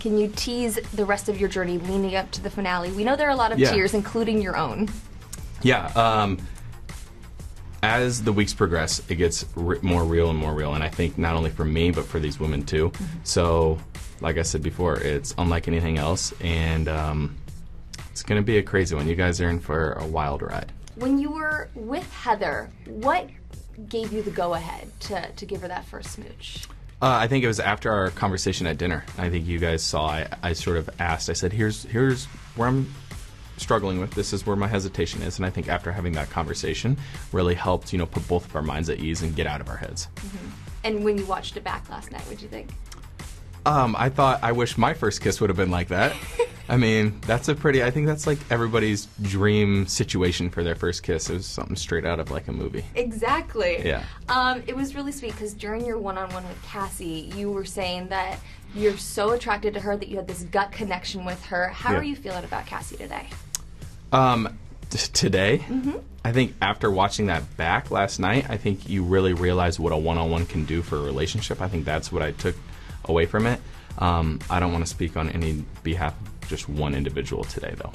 can you tease the rest of your journey leading up to the finale? We know there are a lot of tears, including your own. Yeah. As the weeks progress, it gets more real and more real, and I think not only for me, but for these women too. So, like I said before, it's unlike anything else, and it's going to be a crazy one. You guys are in for a wild ride. When you were with Heather, what gave you the go-ahead to give her that first smooch? I think it was after our conversation at dinner. I think you guys saw, I sort of asked, I said, here's where I'm struggling with, this is where my hesitation is, and I think after having that conversation really helped, put both of our minds at ease and get out of our heads. And when you watched it back last night, what'd you think? I wish my first kiss would have been like that. I mean, I think that's like everybody's dream situation for their first kiss. It was something straight out of like a movie. Exactly. Yeah. It was really sweet because during your one-on-one with Cassie, you were saying that you're so attracted to her that you had this gut connection with her. How are you feeling about Cassie today? Today? I think after watching that back last night, I think you really realize what a one-on-one can do for a relationship. I think that's what I took away from it. I don't want to speak on any behalf of just one individual today, though.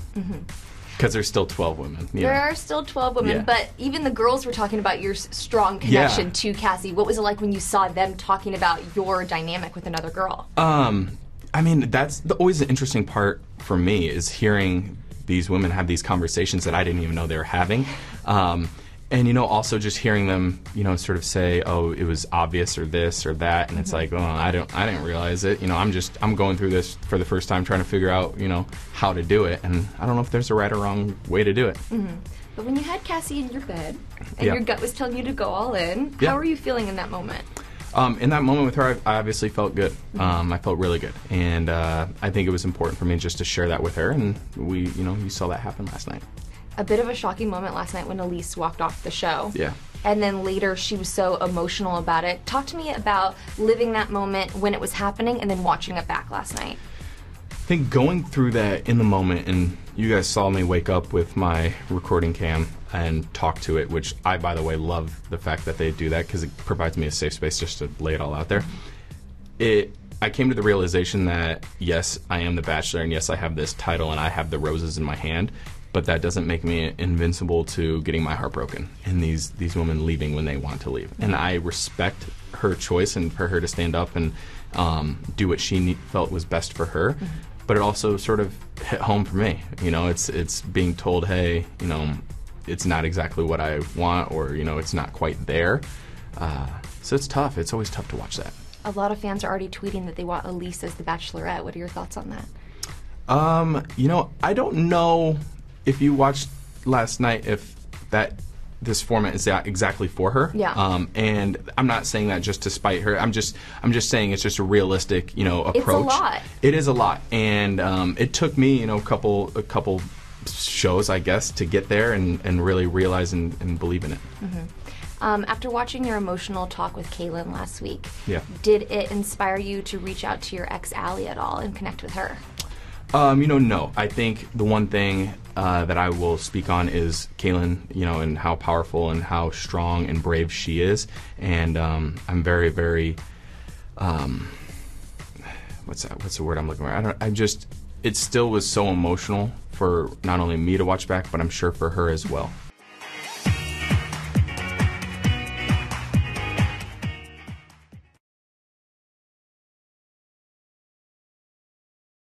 Because there's still 12 women. There are still 12 women, but even the girls were talking about your strong connection to Cassie. What was it like when you saw them talking about your dynamic with another girl? I mean, that's always the interesting part for me is hearing these women have these conversations that I didn't even know they were having. And, also just hearing them, sort of say, oh, it was obvious or this or that. And it's like, oh, I didn't realize it. I'm going through this for the first time trying to figure out, how to do it. And I don't know if there's a right or wrong way to do it. But when you had Cassie in your bed and your gut was telling you to go all in, how were you feeling in that moment? In that moment with her, I obviously felt good. I felt really good. And I think it was important for me just to share that with her. And you saw that happen last night. A bit of a shocking moment last night when Elise walked off the show. Yeah. And then later she was so emotional about it. Talk to me about living that moment when it was happening and then watching it back last night. I think going through that in the moment, and you guys saw me wake up with my recording cam and talk to it, which I, by the way, love the fact that they do that because it provides me a safe space just to lay it all out there. I came to the realization that, yes, I am the Bachelor, and yes, I have this title, and I have the roses in my hand, but that doesn't make me invincible to getting my heart broken and these women leaving when they want to leave. And I respect her choice and for her to stand up and do what she felt was best for her. But it also sort of hit home for me. It's being told, hey, it's not exactly what I want, or, it's not quite there. So it's tough. It's always tough to watch that. A lot of fans are already tweeting that they want Elise as the Bachelorette. What are your thoughts on that? I don't know if you watched last night if this format is exactly for her. Yeah. And I'm not saying that just to spite her. I'm just saying it's just a realistic, approach. It's a lot. It is a lot, and it took me, a couple shows, I guess, to get there and really realize and believe in it. After watching your emotional talk with Kaylin last week, did it inspire you to reach out to your ex Allie at all and connect with her? No. I think the one thing that I will speak on is Kaylin, and how powerful and how strong and brave she is. And I'm very, very, what's the word I'm looking for? It still was so emotional for not only me to watch back, but I'm sure for her as well.